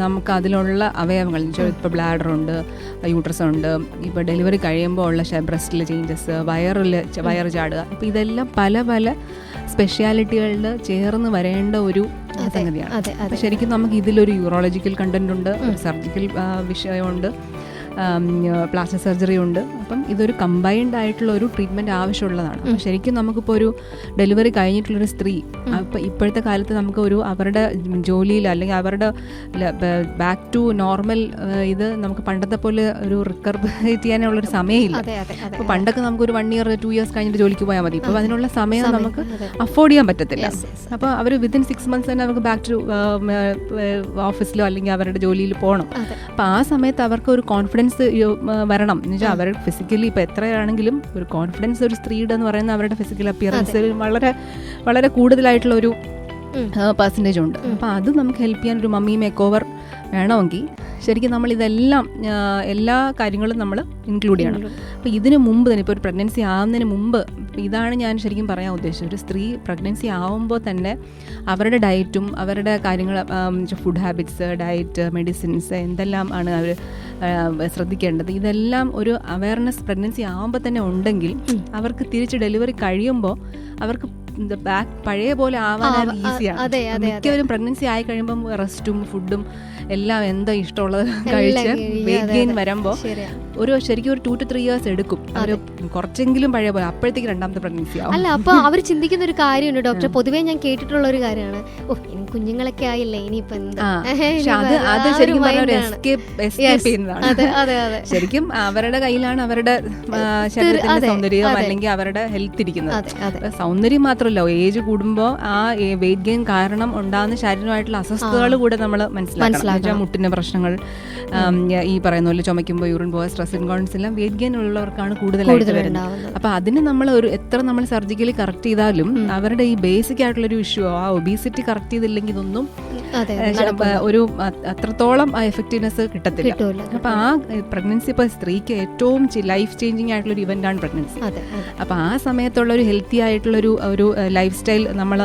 നമുക്ക് അതിലുള്ള അവയവങ്ങൾ, ഇപ്പോൾ ബ്ലാഡർ ഉണ്ട്, യൂട്രസ് ഉണ്ട്, ഇപ്പോൾ ഡെലിവറി കഴിയുമ്പോൾ ഉള്ള ബ്രസ്റ്റിലെ ചേഞ്ചസ്, വയറ് ചാടുക, ഇപ്പോൾ ഇതെല്ലാം പല പല സ്പെഷ്യാലിറ്റികളിൽ ചേർന്ന് വരേണ്ട ഒരു സംഗതിയാണ്. ശരിക്കും നമുക്ക് ഇതിലൊരു യൂറോളജിക്കൽ കണ്ടന്റ് ഉണ്ട്, സർജിക്കൽ വിഷയമുണ്ട്, പ്ലാസ്റ്റിക് സർജറി ഉണ്ട്. അപ്പം ഇതൊരു കമ്പൈൻഡ് ആയിട്ടുള്ള ഒരു ട്രീറ്റ്മെൻറ്റ് ആവശ്യമുള്ളതാണ്. അപ്പം ശരിക്കും നമുക്കിപ്പോൾ ഒരു ഡെലിവറി കഴിഞ്ഞിട്ടുള്ളൊരു സ്ത്രീ അപ്പം ഇപ്പോഴത്തെ കാലത്ത് നമുക്ക് അവരുടെ ജോലിയിൽ അല്ലെങ്കിൽ അവരുടെ ബാക്ക് ടു നോർമൽ ഇത് നമുക്ക് പണ്ടത്തെ പോലെ ഒരു റിക്കവറേറ്റ് ചെയ്യാനുള്ളൊരു സമയമില്ല. അപ്പോൾ പണ്ടൊക്കെ നമുക്കൊരു 1 year 2 years കഴിഞ്ഞിട്ട് ജോലിക്ക് പോയാൽ മതി. ഇപ്പോൾ അതിനുള്ള സമയം നമുക്ക് അഫോർഡ് ചെയ്യാൻ പറ്റത്തില്ല. അപ്പോൾ അവർ വിത്തിൻ 6 months തന്നെ അവർക്ക് ബാക്ക് ടു ഓഫീസിലോ അല്ലെങ്കിൽ അവരുടെ ജോലിയിൽ പോകണം. അപ്പോൾ ആ സമയത്ത് അവർക്ക് ഒരു കോൺഫിഡൻസ് വരണം എന്ന് വെച്ചാൽ അവർ ഫിസിക്കലി ഇപ്പോൾ എത്രയാണെങ്കിലും ഒരു കോൺഫിഡൻസ് ഒരു സ്ത്രീയുടെ എന്ന് പറയുന്ന അവരുടെ ഫിസിക്കൽ അപ്പിയറൻസിൽ വളരെ വളരെ കൂടുതലായിട്ടുള്ള ഒരു പെർസെൻറ്റേജ് ഉണ്ട്. അപ്പോൾ അത് നമുക്ക് ഹെൽപ്പ് ചെയ്യാൻ ഒരു മമ്മി മേക്ക് ഓവർ വേണമെങ്കിൽ ശരിക്കും നമ്മൾ ഇതെല്ലാം എല്ലാ കാര്യങ്ങളും നമ്മൾ ഇൻക്ലൂഡ് ചെയ്യണം. അപ്പോൾ ഇതിന് മുമ്പ് തന്നെ, ഇപ്പോൾ ഒരു പ്രഗ്നൻസി ആവുന്നതിന് മുമ്പ്, ഇതാണ് ഞാൻ ശരിക്കും പറയാൻ ഉദ്ദേശിച്ചത്, ഒരു സ്ത്രീ പ്രഗ്നൻസി ആവുമ്പോൾ തന്നെ അവരുടെ ഡയറ്റും അവരുടെ കാര്യങ്ങൾ, ഫുഡ് ഹാബിറ്റ്സ്, ഡയറ്റ്, മെഡിസിൻസ്, എന്തെല്ലാം ആണ് അവർ ശ്രദ്ധിക്കേണ്ടത്, ഇതെല്ലാം ഒരു അവയർനെസ് പ്രഗ്നൻസി ആവുമ്പോൾ തന്നെ ഉണ്ടെങ്കിൽ അവർക്ക് തിരിച്ച് ഡെലിവറി കഴിയുമ്പോൾ അവർക്ക് പഴയ പോലെ ആവാൻ ഈസിയാണ്. മിക്കവരും പ്രഗ്നൻസി ആയി കഴിയുമ്പം റെസ്റ്റും ഫുഡും എല്ലാം എന്താ ഇഷ്ടമുള്ളത് കഴിച്ച് വെയിറ്റ് ഗെയിൻ വരുമ്പോൾ ശരിക്കും ഒരു 2 to 3 years എടുക്കും അവർ കുറച്ചെങ്കിലും പഴയ പോലെ, അപ്പോഴത്തേക്ക് രണ്ടാമത്തെ പ്രഗ്നൻസി ആവും. അല്ല, അപ്പോൾ അവർ ചിന്തിക്കുന്ന ഒരു കാര്യമുണ്ട് ഡോക്ടർ, പൊതുവേ ഞാൻ കേട്ടിട്ടുള്ള ഒരു കാര്യമാണ്, കുഞ്ഞുങ്ങളൊക്കെ ആയില്ലേ ഇനിയിപ്പോ എന്താ, അത് ശരിക്കും പറഞ്ഞ ഒരു എസ്കേപ്പ് ചെയ്യുന്നതാണ്. ശരിക്കും അവരുടെ കയ്യിലാണ് അവരുടെ ശരീരത്തിന്റെ സൗന്ദര്യം അല്ലെങ്കിൽ അവരുടെ ഹെൽത്ത് ഇരിക്കുന്നത്. സൗന്ദര്യം മാത്രമല്ല, ഏജ് കൂടുമ്പോൾ ആ വെയിറ്റ് ഗെയിൻ കാരണം ഉണ്ടാകുന്ന ശാരീരികമായിട്ടുള്ള അസ്വസ്ഥതകൾ കൂടെ നമ്മൾ മനസ്സിലാക്കണം. മുട്ടിന്റെ പ്രശ്നങ്ങൾ, ഈ പറയുന്ന പോലെ ചുമയ്ക്കുമ്പോൾ യൂറിൻ പോയ, സ്ട്രെസ് ഇൻകോൺസ് എല്ലാം വെയിറ്റ് ഗെയിൻ ഉള്ളവർക്കാണ് കൂടുതലായിട്ട് വരുന്നത്. അപ്പൊ അതിന് നമ്മൾ എത്ര നമ്മൾ സർജിക്കലി കറക്റ്റ് ചെയ്താലും അവരുടെ ഈ ബേസിക് ആയിട്ടുള്ളൊരു ഇഷ്യൂ, ആ ഒബീസിറ്റി കറക്റ്റ് ചെയ്തില്ലെങ്കിൽ ഇതൊന്നും ഒരു അത്രത്തോളം ആ എഫക്റ്റീവ്നെസ് കിട്ടത്തില്ല. അപ്പൊ ആ പ്രഗ്നൻസി ഇപ്പൊ സ്ത്രീക്ക് ഏറ്റവും ലൈഫ് ചേഞ്ചിങ് ആയിട്ടുള്ള ഒരു ഇവന്റ് ആണ് പ്രഗ്നൻസി. അപ്പൊ ആ സമയത്തുള്ള ഒരു ഹെൽത്തി ആയിട്ടുള്ള ഒരു ലൈഫ് സ്റ്റൈൽ നമ്മൾ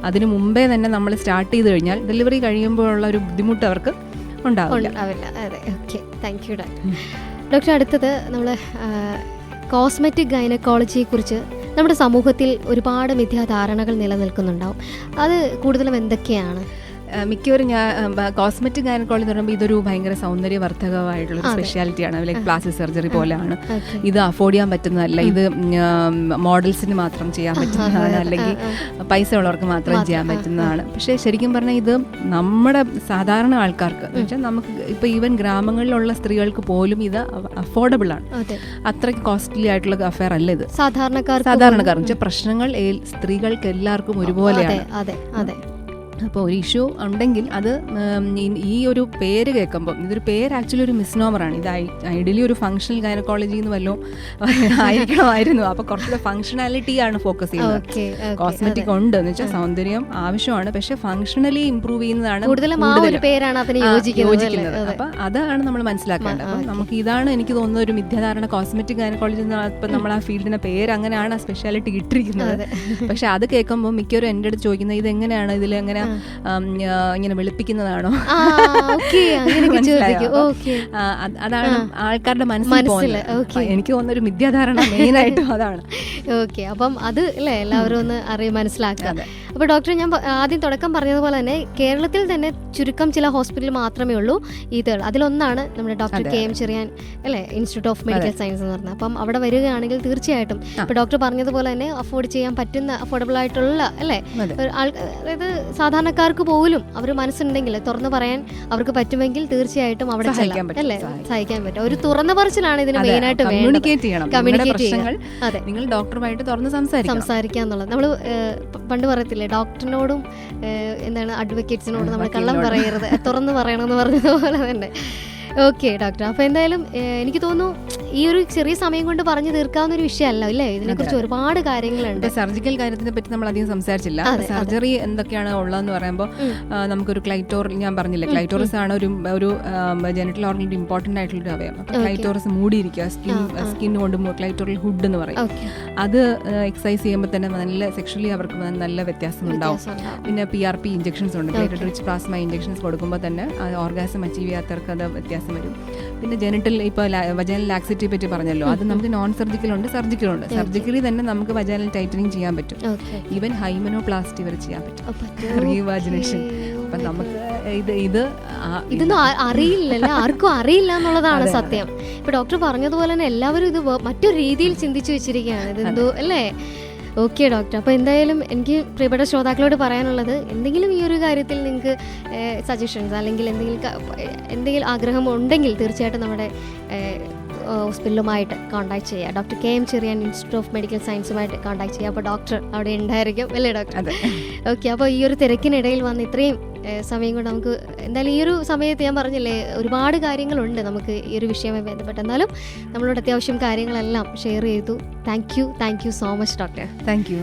അതിന് മുമ്പേ തന്നെ നമ്മൾ സ്റ്റാർട്ട് ചെയ്ത് കഴിഞ്ഞാൽ ഡെലിവറി കഴിയുമ്പോഴുള്ള ഒരു ബുദ്ധിമുട്ട് അവർക്ക് ഉണ്ടാവില്ല. അതെ, ഓക്കെ, താങ്ക് യു ഡോക്ടർ. അടുത്തത് നമ്മൾ കോസ്മെറ്റിക് ഗൈനക്കോളജിയെ കുറിച്ച് നമ്മുടെ സമൂഹത്തിൽ ഒരുപാട് മിഥ്യാധാരണകൾ നിലനിൽക്കുന്നുണ്ടാവും. അത് കൂടുതലും എന്തൊക്കെയാണ്? മിക്കവരും കോസ്മെറ്റിക് ഗൈനക്കോളജി എന്ന് പറയുമ്പോൾ ഇതൊരു ഭയങ്കര സൗന്ദര്യവർദ്ധകമായിട്ടുള്ള സ്പെഷ്യാലിറ്റിയാണ്, ലൈക്ക് പ്ലാസ്റ്റിക് സർജറി പോലെയാണ്. ഇത് അഫോർഡ് ചെയ്യാൻ പറ്റുന്നതല്ല, ഇത് മോഡൽസിന് മാത്രം ചെയ്യാൻ പറ്റുന്നതാണ്, അല്ലെങ്കിൽ പൈസ ഉള്ളവർക്ക് മാത്രം ചെയ്യാൻ പറ്റുന്നതാണ്. പക്ഷേ ശരിക്കും പറഞ്ഞാൽ ഇത് നമ്മുടെ സാധാരണ ആൾക്കാർക്ക് എന്ന് വെച്ചാൽ നമുക്ക് ഇപ്പോൾ ഈവൻ ഗ്രാമങ്ങളിലുള്ള സ്ത്രീകൾക്ക് പോലും ഇത് അഫോർഡബിൾ ആണ്. അത്രയ്ക്ക് കോസ്റ്റ്ലി ആയിട്ടുള്ള അഫെയർ അല്ല ഇത്. സാധാരണക്കാർക്ക് പ്രശ്നങ്ങൾ സ്ത്രീകൾക്ക് എല്ലാവർക്കും ഒരുപോലെയാണ്. അപ്പോൾ ഒരു ഇഷ്യൂ ഉണ്ടെങ്കിൽ അത് ഈ ഒരു പേര് കേൾക്കുമ്പോൾ, ഇതൊരു പേര് ആക്ച്വലി ഒരു മിസ്നോമറാണ്. ഇത് ഐഡിയലി ഒരു ഫങ്ഷണൽ ഗൈനക്കോളജി എന്ന് വല്ലതും ആയിരിക്കണമായിരുന്നു. അപ്പോൾ കുറച്ചുകൂടെ ഫങ്ഷണാലിറ്റിയാണ് ഫോക്കസ് ചെയ്യുന്നത്. കോസ്മെറ്റിക് ഉണ്ട് എന്ന് വെച്ചാൽ സൗന്ദര്യം ആവശ്യമാണ്, പക്ഷെ ഫങ്ഷണലി ഇംപ്രൂവ് ചെയ്യുന്നതാണ് യോജിക്കുന്നത്. അപ്പം അതാണ് നമ്മൾ മനസ്സിലാക്കേണ്ടത്. അപ്പം നമുക്ക് ഇതാണ് എനിക്ക് തോന്നുന്ന ഒരു മിഥ്യാധാരണ, കോസ്മെറ്റിക് ഗൈനക്കോളജി. ഇപ്പം നമ്മൾ ആ ഫീൽഡിന്റെ പേര് അങ്ങനെയാണ് ആ സ്പെഷ്യാലിറ്റി ഇട്ടിരിക്കുന്നത്. പക്ഷെ അത് കേൾക്കുമ്പോൾ മിക്കവരും എൻ്റെ അടുത്ത് ചോദിക്കുന്നത് ഇതെങ്ങനെയാണ്, ഇതിലെങ്ങനെ ഇങ്ങനെ വെളുപ്പിക്കുന്നതാണോ, അതാണ് ആൾക്കാരുടെ മനസ്സിൽ പോകുന്നത്. എനിക്ക് തോന്നുന്ന ഒരു മിഥ്യാധാരണ മെയിനായിട്ടും അതാണ്. ഓക്കെ, അപ്പം അത് അല്ലേ എല്ലാവരും ഒന്ന് മനസ്സിലാക്കുക. അപ്പോൾ ഡോക്ടർ, ഞാൻ ആദ്യം തുടക്കം പറഞ്ഞതുപോലെ തന്നെ കേരളത്തിൽ തന്നെ ചുരുക്കം ചില ഹോസ്പിറ്റൽ മാത്രമേ ഉള്ളൂ ഇത്. അതിലൊന്നാണ് നമ്മുടെ ഡോക്ടർ KM ചെറിയാൻ അല്ലേ, ഇൻസ്റ്റിറ്റ്യൂട്ട് ഓഫ് മെഡിക്കൽ സയൻസ് എന്ന് പറഞ്ഞത്. അപ്പം അവിടെ വരികയാണെങ്കിൽ തീർച്ചയായിട്ടും ഇപ്പോൾ ഡോക്ടർ പറഞ്ഞതുപോലെ തന്നെ അഫോർഡ് ചെയ്യാൻ പറ്റുന്ന, അഫോർഡബിൾ ആയിട്ടുള്ള അല്ലേ, അതായത് സാധാരണ സാധാരണക്കാർക്ക് പോലും അവർ മനസ്സുണ്ടെങ്കിൽ തുറന്നു പറയാൻ അവർക്ക് പറ്റുമെങ്കിൽ തീർച്ചയായിട്ടും അവിടെ ചെല്ലാം, അല്ലേ? സഹായിക്കാൻ പറ്റും. ഒരു തുറന്ന പറച്ചിലാണ് ഇതിന് മെയിനായിട്ട് കമ്മ്യൂണിക്കേറ്റ് ചെയ്യണം. അതെ, നിങ്ങൾ ഡോക്ടറുമായിട്ട് തുറന്ന് സംസാരിക്കുക എന്നുള്ളത്. നമ്മൾ പണ്ട് പറയത്തില്ലേ, ഡോക്ടറിനോടും എന്താണ് അഡ്വക്കേറ്റ്സിനോടും നമ്മൾ കള്ളം പറയരുത്, തുറന്ന് പറയണമെന്ന് പറഞ്ഞതുപോലെ തന്നെ. ഓക്കെ ഡോക്ടർ, അപ്പോൾ എന്തായാലും എനിക്ക് തോന്നുന്നു ഈ ഒരു ചെറിയ സമയം കൊണ്ട് പറഞ്ഞു തീർക്കാവുന്ന ഒരു വിഷയമല്ല, അല്ലേ? ഇതിനെക്കുറിച്ച് ഒരുപാട് കാര്യങ്ങളുണ്ട്. സർജിക്കൽ കാര്യത്തിനെ പറ്റി നമ്മൾ അധികം സംസാരിച്ചില്ല. സർജറി എന്തൊക്കെയാണ് ഉള്ളതെന്ന് പറയുമ്പോൾ നമുക്കൊരു ഞാൻ പറഞ്ഞില്ലേ, ക്ലൈറ്റോറിസ് ആണ് ഒരു ജെനിറ്റൽ ഓർഗനിന്റെ ഇമ്പോർട്ടന്റ് ആയിട്ടുള്ളൊരു അവയവം. അപ്പോൾ ക്ലൈറ്റോറിസ് മൂടിയിരിക്കുക, സ്കിൻ കൊണ്ട് ക്ലൈറ്റോറിയൽ ഹുഡ് എന്ന് പറയും. അത് എക്സസൈസ് ചെയ്യുമ്പോൾ തന്നെ നല്ല സെക്ഷലി അവർക്ക് നല്ല വ്യത്യാസം ഉണ്ടാവും. പിന്നെ PRP ഇഞ്ചക്ഷൻസ് ഉണ്ട്, പ്ലേറ്റഡ് റിച്ച് പ്ലാസ്മ ഇഞ്ചക്ഷൻസ് കൊടുക്കുമ്പോൾ തന്നെ ഓർഗാസം അച്ചീവ് ചെയ്യാത്തവർക്ക് അത് വ്യത്യാസം വരും. പിന്നെ ജെനിറ്റൽ ഇപ്പോൾ വജൈനൽ ലാക്സിറ്റി പറ്റി പറഞ്ഞല്ലോ, അത് നമുക്ക് നോൺ സർജിക്കൽ ഉണ്ട്, സർജിക്കൽ ഉണ്ട്. സർജിക്കലി തന്നെ നമുക്ക് വജൈനൽ ടൈറ്റനിങ് ചെയ്യാൻ പറ്റും. ഈവൻ ഹൈമനോപ്ലാസ്റ്റി വരെ ചെയ്യാൻ പറ്റും, റീവാജിനേഷൻ. അപ്പം നമുക്ക് ഇതൊന്നും അറിയില്ലല്ലോ, ആർക്കും അറിയില്ല എന്നുള്ളതാണ് സത്യം. ഇപ്പൊ ഡോക്ടർ പറഞ്ഞതുപോലെ തന്നെ എല്ലാവരും ഇത് മറ്റൊരു രീതിയിൽ ചിന്തിച്ചു വെച്ചിരിക്കുകയാണ്, ഇതെന്തോ, അല്ലേ? ഓക്കെ ഡോക്ടർ, അപ്പോൾ എന്തായാലും എനിക്ക് പ്രിയപ്പെട്ട ശ്രോതാക്കളോട് പറയാനുള്ളത്, എന്തെങ്കിലും ഈ ഒരു കാര്യത്തിൽ നിങ്ങൾക്ക് സജഷൻസ് അല്ലെങ്കിൽ എന്തെങ്കിലും ആഗ്രഹം ഉണ്ടെങ്കിൽ തീർച്ചയായിട്ടും നമ്മുടെ ഹോസ്പിറ്റലുമായിട്ട് കോൺടാക്ട് ചെയ്യുക. Doctor KM Cherian institute of medical സയൻസുമായിട്ട് കോൺടാക്ട് ചെയ്യുക. അപ്പോൾ ഡോക്ടർ അവിടെ ഉണ്ടായിരിക്കും, അല്ലേ ഡോക്ടർ? ഓക്കെ, അപ്പോൾ ഈ ഒരു തിരക്കിനിടയിൽ വന്ന് ഇത്രയും സമയം കൊണ്ട് നമുക്ക് എന്തായാലും ഈ ഒരു സമയത്ത് ഞാൻ പറഞ്ഞില്ലേ, ഒരുപാട് കാര്യങ്ങളുണ്ട് നമുക്ക് ഈ ഒരു വിഷയവുമായി ബന്ധപ്പെട്ട്. എന്നാലും നമ്മളോട് അത്യാവശ്യം കാര്യങ്ങളെല്ലാം ഷെയർ ചെയ്തു. Thank you so much doctor. Thank you.